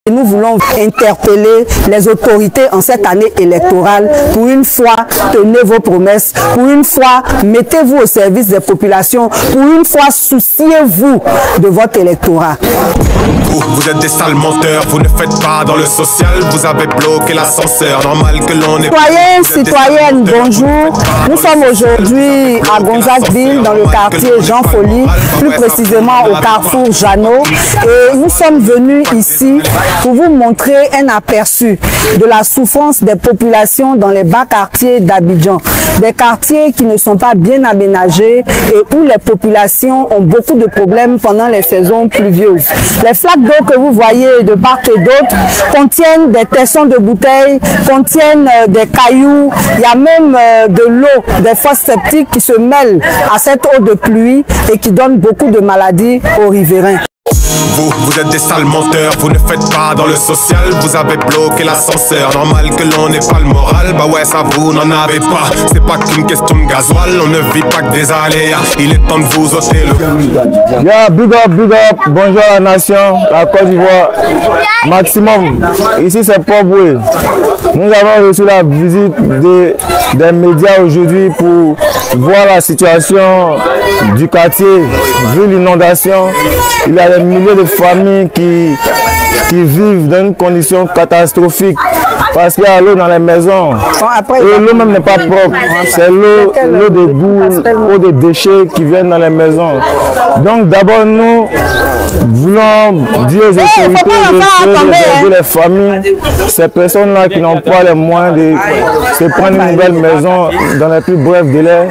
Nous voulons interpeller les autorités en cette année électorale. Pour une fois, tenez vos promesses. Pour une fois, mettez-vous au service des populations. Pour une fois, souciez-vous de votre électorat. Vous êtes des sales menteurs, vous ne faites pas dans le social. Vous avez bloqué l'ascenseur, normal que l'on ait... Citoyens, citoyennes, bonjour. Nous sommes aujourd'hui à Gonzagueville, dans le quartier Jean Folly, plus précisément au carrefour Jeannot. Et nous sommes venus ici pour vous montrer un aperçu de la souffrance des populations dans les bas quartiers d'Abidjan. Des quartiers qui ne sont pas bien aménagés et où les populations ont beaucoup de problèmes pendant les saisons pluvieuses. Les flaques d'eau que vous voyez de part et d'autre contiennent des tessons de bouteilles, contiennent des cailloux, il y a même de l'eau, des fosses septiques qui se mêlent à cette eau de pluie et qui donnent beaucoup de maladies aux riverains. Vous êtes des sales menteurs, vous ne faites pas dans le social. Vous avez bloqué l'ascenseur, normal que l'on n'ait pas le moral. Bah ouais, ça vous n'en avez pas. C'est pas qu'une question de gasoil, on ne vit pas que des aléas. Il est temps de vous ôter le... Yeah, big up, bonjour à la nation, la Côte d'Ivoire, maximum. Ici c'est Poboué. Nous avons reçu la visite des médias aujourd'hui pour voir la situation du quartier. Vu l'inondation, il y a des milliers de familles qui vivent dans une condition catastrophique parce qu'il y a l'eau dans les maisons. Et l'eau même n'est pas propre. C'est l'eau de boue, l'eau de déchets qui viennent dans les maisons. Donc d'abord nous voulons dire aux autorités de les familles, ces personnes-là qui n'ont pas les moyens de se prendre une nouvelle maison dans les plus brefs délais.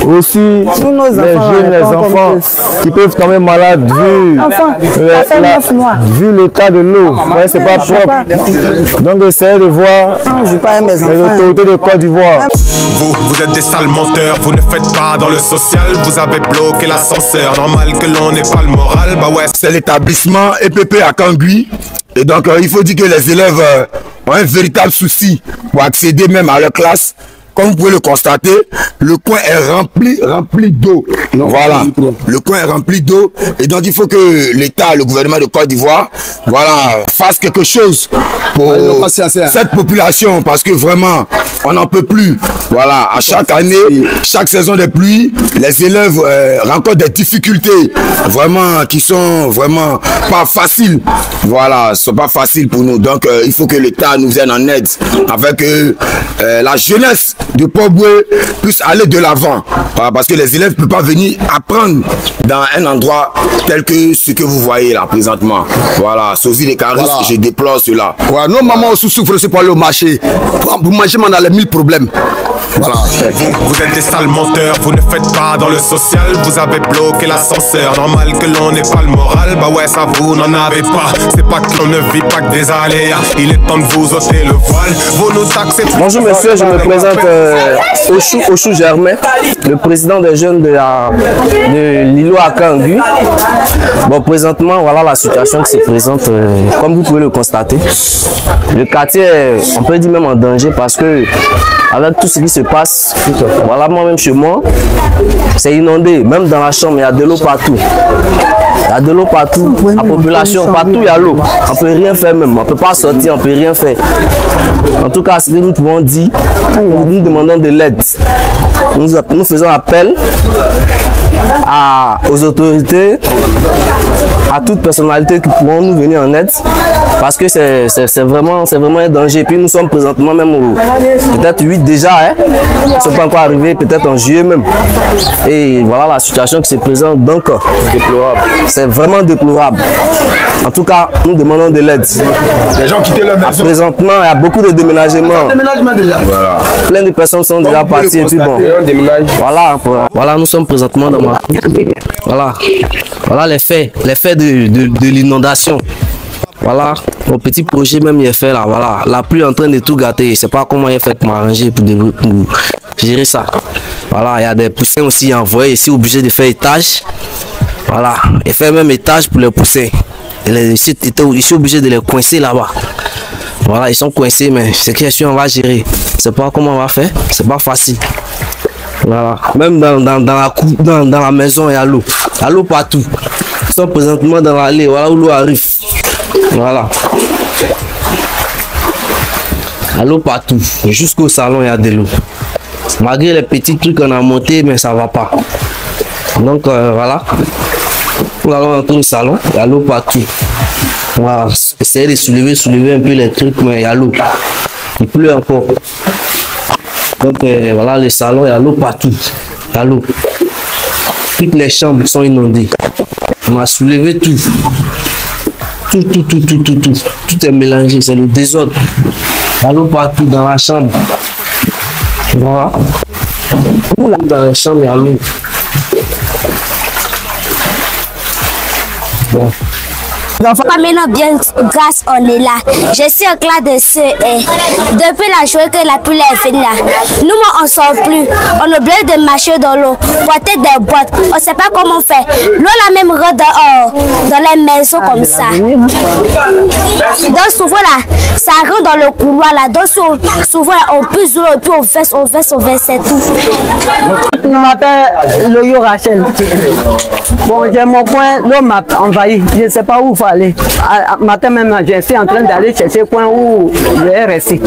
Aussi les jeunes, les enfants qui peuvent tomber malades vu l'état de l'eau. Ouais, c'est pas propre. Donc essayez de voir les autorités de Côte d'Ivoire. Vous êtes des sales menteurs, vous ne faites pas dans le social. Vous avez bloqué l'ascenseur, normal que l'on n'ait pas le moral. Bah ouais, c'est l'établissement EPP à Kangui. Et donc il faut dire que les élèves ont un véritable souci pour accéder même à leur classe. Comme vous pouvez le constater, le coin est rempli d'eau. Voilà, le coin est rempli d'eau. Et donc il faut que l'État, le gouvernement de Côte d'Ivoire, voilà, fasse quelque chose pour cette population. Parce que vraiment, on n'en peut plus. Voilà, à chaque année, chaque saison de pluie, les élèves rencontrent des difficultés vraiment qui sont vraiment pas faciles. Voilà, ce sont pas faciles pour nous. Donc il faut que l'État nous vienne en aide avec la jeunesse de Poboué puisse aller de l'avant. Voilà, parce que les élèves ne peuvent pas venir apprendre dans un endroit tel que ce que vous voyez là présentement. Voilà, Sosie les caristes, voilà. Je déplore cela. Ouais, nos mamans aussi souffrent aussi pour aller au marché. Pour manger, on a les 1000 problèmes. Voilà. Vous êtes des sales menteurs, vous ne faites pas dans le social. Vous avez bloqué l'ascenseur, normal que l'on n'ait pas le moral. Bah ouais, ça vous n'en avez pas. C'est pas qu'on ne vit pas que des aléas. Il est temps de vous ôter le voile. Vous nous taxez. Bonjour monsieur, je me présente Oshou Germain, le président des jeunes de l'îlot à Kangui. Bon, présentement, voilà la situation qui se présente, comme vous pouvez le constater. Le quartier, on peut dire même en danger parce que avec tout ce qui se passe, voilà, moi-même chez moi, c'est inondé. Même dans la chambre, il y a de l'eau partout. Il y a de l'eau partout. La population, partout, il y a l'eau. On ne peut rien faire même. On ne peut pas sortir, on ne peut rien faire. En tout cas, ce que nous pouvons dire, nous demandons de l'aide. Nous faisons appel aux autorités, à toute personnalité qui pourront nous venir en aide, parce que c'est vraiment un danger. Puis nous sommes présentement même peut-être 8 déjà, hein. Ils ne sont pas encore arrivés, peut-être en juillet même. Et voilà la situation qui se présente, donc déplorable. C'est vraiment déplorable. En tout cas, nous demandons de l'aide. Les gens quittent leur maison. Présentement, il y a beaucoup de déménagements. Voilà. Plein de personnes sont déjà parties et puis bon. Voilà, nous sommes présentement dans ma... Voilà les faits de l'inondation. Voilà, mon petit projet même il est fait là. Voilà, la pluie est en train de tout gâter. Je ne sais pas comment il est fait pour m'arranger pour gérer ça. Voilà, il y a des poussins aussi envoyés ici, obligé de faire étage. Voilà, et faire même étage pour les poussins. Je suis obligé de les coincer là-bas. Voilà, ils sont coincés, mais c'est question on va gérer. Je sais pas comment on va faire, c'est pas facile. Voilà, même dans la maison il y a l'eau. Il y a l'eau partout. Ils sont présentement dans l'allée, voilà où l'eau arrive. Voilà. À l'eau partout. Jusqu'au salon, il y a de l'eau. Malgré les petits trucs qu'on a montés, mais ça va pas. Donc voilà. Nous allons dans tout le salon. Il y a l'eau partout. On va essayer de soulever un peu les trucs, mais il y a l'eau. Il pleut encore. Donc voilà le salon, il y a l'eau partout. Il y a l'eau. Toutes les chambres sont inondées. On a soulevé tout. Tout est mélangé, c'est le désordre. Il y a l'eau partout dans la chambre. Voilà. Dans la chambre, il y a l'eau. Bon. Maintenant, bien grâce, on est là. Je suis en classe de CE. Depuis la journée que la pluie est venue là, nous, on ne sort plus. On est obligé de marcher dans l'eau, porter des boîtes. On ne sait pas comment faire. L'eau la même rentre dans les maisons comme ça. Donc souvent là, ça rentre dans le couloir là. Donc souvent là, on pisse l'eau et puis on verse c'est tout. Je m'appelle Loyo Rachel. Bon, j'ai mon coin, l'eau m'a envahi. Je ne sais pas où il faut aller. Matin même, je suis en train d'aller chercher le coin où je vais rester.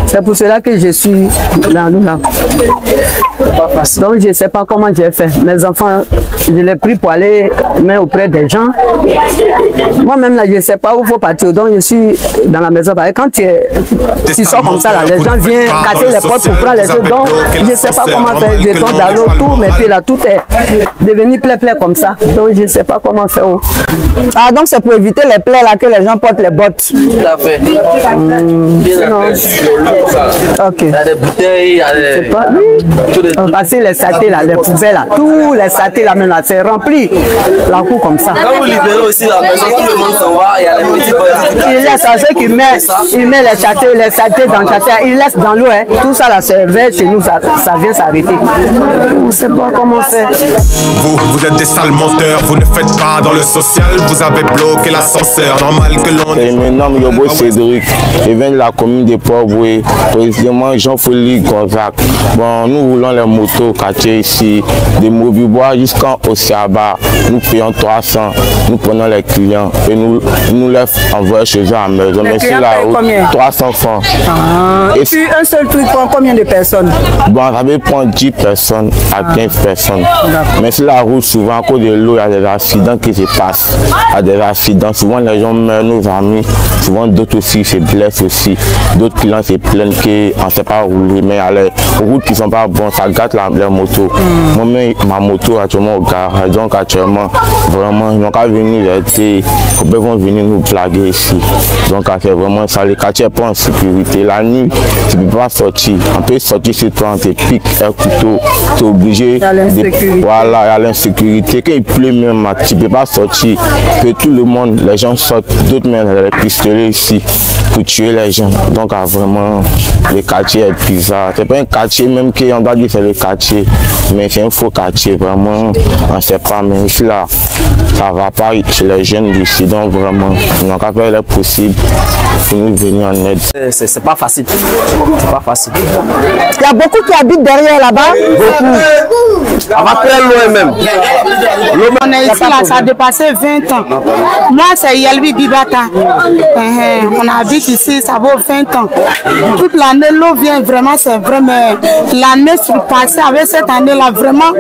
C'est pour cela que je suis là. Donc je ne sais pas comment j'ai fait. Mes enfants, je les ai pris pour aller même auprès des gens. Moi-même là, je ne sais pas où il faut partir. Donc je suis dans la maison. Quand tu sors comme ça, là, les gens viennent casser les portes pour prendre les œufs. Donc je ne sais pas comment faire. Je tombe dans l'eau, tout, mais puis là, tout est devenu plein comme ça. Donc je ne sais pas comment faire. Ah, donc c'est pour éviter les plaies là que les gens portent les bottes. Tout à fait. Ok. Il y a des bouteilles, il y a des... Parce que les saletés là, les poubelles là, tous les saletés là, même là, c'est rempli. La cour comme ça. Quand vous libérez aussi la maison, tout le monde s'en va, il y a les petits boys. Il laisse à ceux qui met les saletés dans le château, il laisse dans l'eau. Hein. Tout ça là, c'est vert chez nous, ça vient s'arrêter. On ne sait pas comment faire. Vous êtes des sales menteurs, vous ne faites pas dans le social, vous avez bloqué l'ascenseur, normal que l'on... Je me nomme Yobo Cédric, je viens de la commune de Port-Boué, précisément Jean-Folie Gonzac. Bon, nous roulons les motos quartier ici, de Mobibois jusqu'en Osiaba. Nous payons 300, nous prenons les clients et nous les envoyons chez eux à la maison. Mais sur la route, 300 francs. Et puis un seul truc prend combien de personnes? Bon, ça peut prendre 10 personnes à 15 personnes. Mais sur la route, souvent, à cause de l'eau, il y a des accidents qui se passent. Il y a des accidents. Souvent, les gens meurent, nos amis. Souvent, d'autres aussi se blessent aussi. D'autres clients se plaignent qu'on ne sait pas rouler. Mais il y a les routes qui ne sont pas bonnes. Ça gâte la moto. Moi-même, ma moto actuellement au garage. Donc, actuellement, vraiment, ils n'ont qu'à venir aider. Ils vont venir nous blaguer ici. Donc, c'est vraiment ça. Les quartiers sont pas en sécurité. La nuit, tu ne peux pas sortir. On peut sortir sur toi, on te pique un couteau. Tu es obligé. Voilà, il y a l'insécurité. Quand il pleut même, tu ne peux pas sortir. Que tout le monde, les gens sortent, d'autres mettent les pistolets ici pour tuer les gens. Donc vraiment, le quartier est bizarre. C'est pas un quartier même qu'on doit dire c'est le quartier, mais c'est un faux quartier. Vraiment, on ne sait pas. Mais ici là, ça va pas chez les jeunes d'ici. Donc vraiment, on n'a qu'à faire le possible pour nous venir en aide. C'est pas facile. C'est pas facile. Il y a beaucoup qui habitent derrière là-bas. Beaucoup. On va très loin même. On est ici là, ça a dépassé 20 ans. Moi, c'est Yelbi Bibata. On habite ici, ça vaut 20 ans. Toute l'année, l'eau vient vraiment, c'est vrai, mais l'année passée, avec cette année-là, vraiment,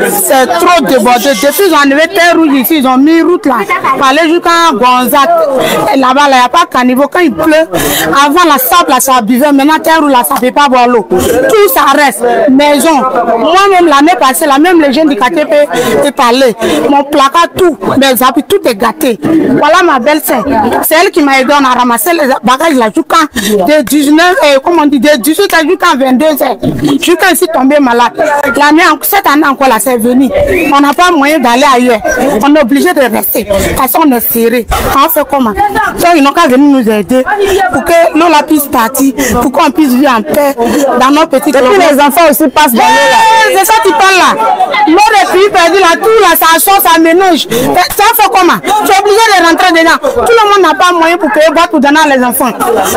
c'est trop débordé. Depuis qu'ils ont enlevé Terre Rouge ici, ils ont mis route là, pour aller jusqu'à Gonzac. Là-bas, il n'y a pas de caniveau. Quand il pleut, avant la sable, là, ça buvait. Maintenant, Terre Rouge, là, ça ne fait pas boire l'eau. Tout ça reste. Maison. Moi-même, l'année passée, là, même les jeunes du quartier peuvent parler. Mon placard, tout, mes habits, tout est gâté. Voilà ma belle-sœur. C'est elle qui m'a aidé à ramasser les bagages là jusqu'à de 19, comment on dit, de 18 jusqu'à 22 heures. Jusqu'à ici tombé malade. Cette année encore là, c'est venu. On n'a pas moyen d'aller ailleurs. On est obligé de rester. Parce qu'on est serré. On fait comment? Donc ils n'ont qu'à venir nous aider pour que l'eau la puisse partir, pour qu'on puisse vivre en paix dans nos petites. Et puis les enfants aussi passent dans l'eau là. c'est ça qui parle là. L'autre est pays perdu là, tout là, ça sort, ça mélange. Ça fait comment? Tu es obligé de rentrer dedans. Tout le monde n'a pas moyen pour créer boîte pour donner à les enfants.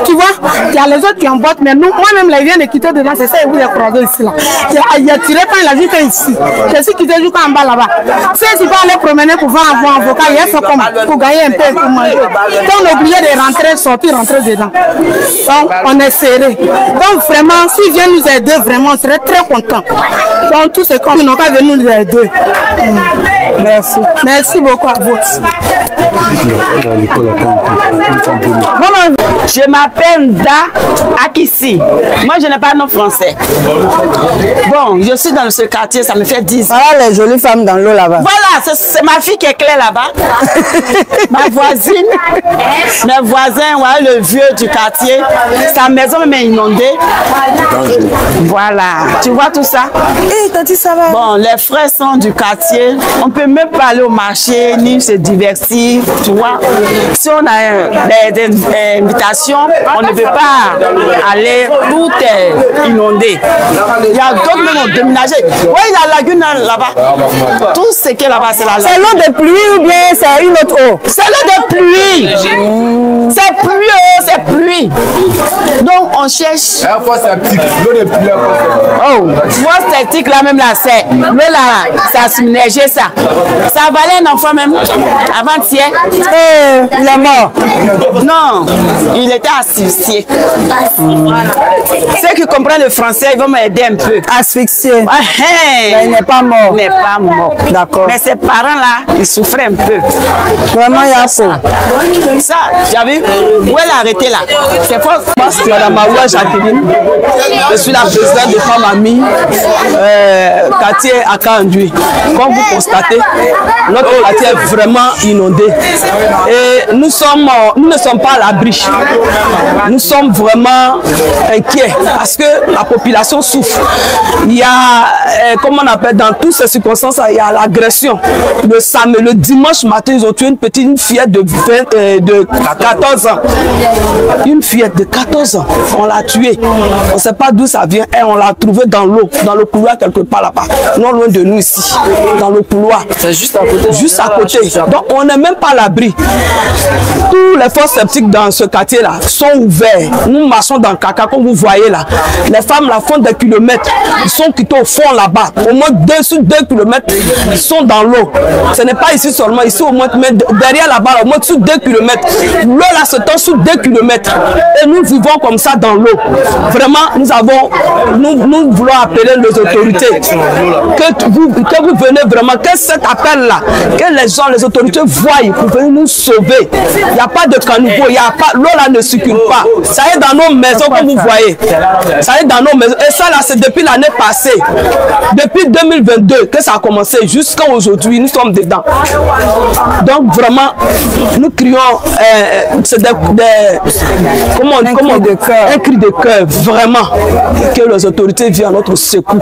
Tu vois, il y a les autres qui en boîte, mais nous, moi-même, là, il vient de quitter dedans, c'est ça, il vous a croisé ici là. Il a tiré quand il a vu que ici. Je suis quitté jusqu'à en bas là-bas. Si il va aller promener pour voir un avocat, il fait comment? Pour gagner un peu pour manger. Donc on est obligé de rentrer, sortir, rentrer dedans. Donc on est serré. Donc vraiment, s'ils viennent nous aider, vraiment, on serait très contents. Donc tous ces gens n'ont pas venu nous aider. Merci. Merci beaucoup à vous. Je m'appelle Da Akissi. Moi, je n'ai pas de nom français. Bon, je suis dans ce quartier, ça me fait 10 ans. Voilà les jolies femmes dans l'eau là-bas. Voilà, c'est ma fille qui est claire là-bas. Ma voisine, mes voisins, voilà le vieux du quartier. Sa maison même est inondée. Voilà, tu vois tout ça? Eh, Tati, ça va? Bon, les frères sont du quartier. On ne peut même pas aller au marché, ni se divertir, tu vois. Si on a des invitations, on ne peut pas aller, tout est inondé. Il y a d'autres même ont déménagé. Oui, la lagune là-bas. Tout ce qui est là-bas, c'est la lagune. C'est l'eau de pluie ou bien c'est une autre eau? C'est l'eau de pluie. C'est pluie, c'est pluie. Donc on cherche. L'eau de pluie. Oh, moi sceptique là même là, c'est l'eau là, ça a submergé ça. Ça valait un enfant même avant-hier. Il est mort. Non, il était asphyxié. Ceux qui comprennent le français, ils vont m'aider un peu. Asphyxié. Mais il n'est pas mort. Il n'est pas mort. D'accord. Mais ses parents là, ils souffraient un peu. Vraiment, il y a ça. Ça, tu as vu? Où elle a arrêté là? C'est faux. Moi, c'est Mme Maroua Jacqueline. Je suis la présidente de Femmes Amies, quartier à Kanduy. Comme vous constatez, notre quartier est vraiment inondé. Et nous ne sommes pas à l'abri. Nous sommes vraiment inquiets parce que la population souffre. Il y a, comment on appelle, dans toutes ces circonstances, il y a l'agression. Le dimanche matin, ils ont tué une fillette de 14 ans. Une fillette de 14 ans, on l'a tuée. On ne sait pas d'où ça vient et on l'a trouvée dans l'eau, dans le couloir quelque part là-bas. Non loin de nous ici, dans le couloir. C'est juste à côté. Juste à côté. Donc on n'est même pas à l'abri. Tous les foyers sceptiques dans ce quartier-là sont ouverts. Nous marchons dans le caca, comme vous voyez là. Les femmes là font des kilomètres. Ils sont quittés au fond là-bas. Au moins 2 kilomètres, ils sont dans l'eau. Ce n'est pas ici seulement, ici au moins, mais derrière là-bas, au moins sous 2 kilomètres. L'eau là se tend sous 2 kilomètres. Et nous vivons comme ça dans l'eau. Vraiment, nous voulons appeler les autorités. Que vous venez vraiment, que cet appel-là, que les autorités voient pour venir nous sauver. Il n'y a pas de caniveau, l'eau là ne circule pas. Ça est dans nos maisons, comme vous voyez. Ça est dans nos maisons. Et ça là, c'est depuis l'année passée. Depuis 2022 que ça a commencé jusqu'à aujourd'hui, nous sommes dedans. Donc vraiment, nous crions, c'est un cri de cœur, vraiment, que les autorités viennent à notre secours.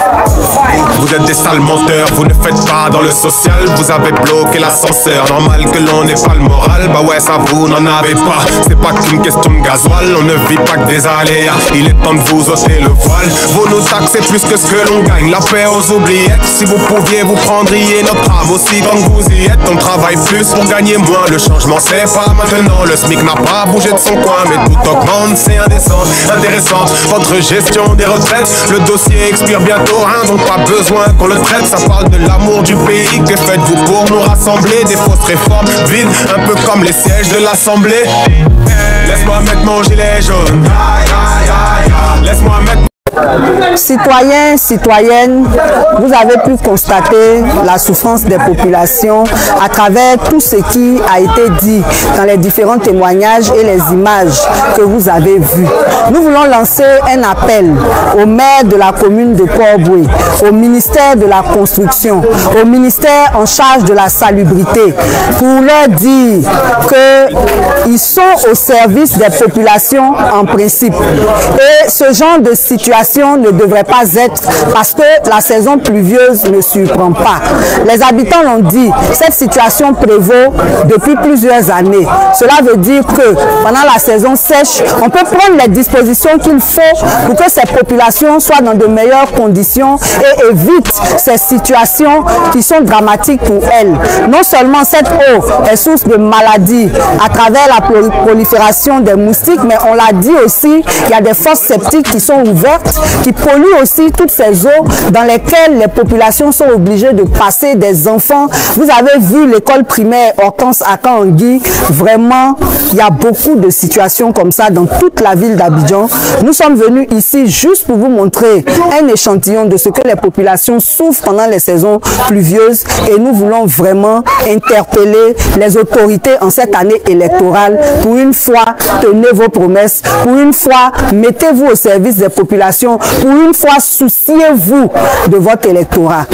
Vous êtes des sales menteurs, vous ne faites pas dans le social, vous avez bloqué l'ascenseur, normal que l'on n'ait pas le moral, bah ouais ça vous n'en avez pas, c'est pas qu'une question de gasoil, on ne vit pas que des aléas, il est temps de vous ôter le voile, vous nous taxez plus que ce que l'on gagne, la paix aux oubliettes, si vous pouviez vous prendriez notre âme aussi tant que vous y êtes, on travaille plus pour gagner moins, le changement c'est pas maintenant, le SMIC n'a pas bougé de son coin, mais tout augmente, c'est intéressant, votre gestion des retraites, le dossier expire bientôt, hein, donc pas besoin qu'on le traite, ça parle de l'amour du pays, que faites-vous pour nous rassembler, des fausses réformes vides, un peu comme les sièges de l'Assemblée, laisse-moi mettre mon gilet jaune, laisse-moi mettre... Citoyens, citoyennes, vous avez pu constater la souffrance des populations à travers tout ce qui a été dit dans les différents témoignages et les images que vous avez vues. Nous voulons lancer un appel au maire de la commune de Port-Boué, au ministère de la Construction, au ministère en charge de la salubrité, pour leur dire qu'ils sont au service des populations en principe. Et ce genre de situation situation ne devrait pas être parce que la saison pluvieuse ne surprend pas. Les habitants l'ont dit, cette situation prévaut depuis plusieurs années. Cela veut dire que pendant la saison sèche, on peut prendre les dispositions qu'il faut pour que ces populations soient dans de meilleures conditions et évitent ces situations qui sont dramatiques pour elles. Non seulement cette eau est source de maladies à travers la prolifération des moustiques, mais on l'a dit aussi, il y a des fosses septiques qui sont ouvertes, qui polluent aussi toutes ces eaux dans lesquelles les populations sont obligées de passer des enfants. Vous avez vu l'école primaire Hortense Aka-Angui, vraiment, il y a beaucoup de situations comme ça dans toute la ville d'Abidjan. Nous sommes venus ici juste pour vous montrer un échantillon de ce que les populations souffrent pendant les saisons pluvieuses et nous voulons vraiment interpeller les autorités en cette année électorale. Pour une fois, tenez vos promesses. Pour une fois, mettez-vous au service des populations. Pour une fois, souciez-vous de votre électorat.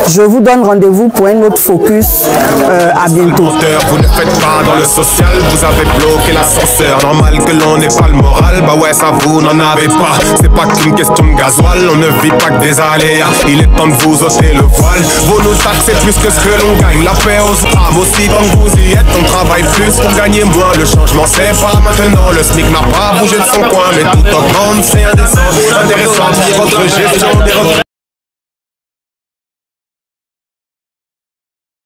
Je vous donne rendez-vous pour un autre focus. À bientôt. Vous ne faites pas dans le social, vous avez bloqué l'ascenseur. Normal que l'on n'ait pas le moral, bah ouais, ça vous n'en avez pas. C'est pas qu'une question de gasoil, on ne vit pas que des aléas. Il est temps de vous ôter le voile. Vous nous taxez plus que ce que l'on gagne. La paix aux âmes aussi, quand vous y êtes, on travaille plus pour gagner moins. Le changement, c'est pas maintenant. Le SMIC n'a pas bougé de son coin, mais tout augmente, c'est indécent. Intéressant, votre gestion des retraites.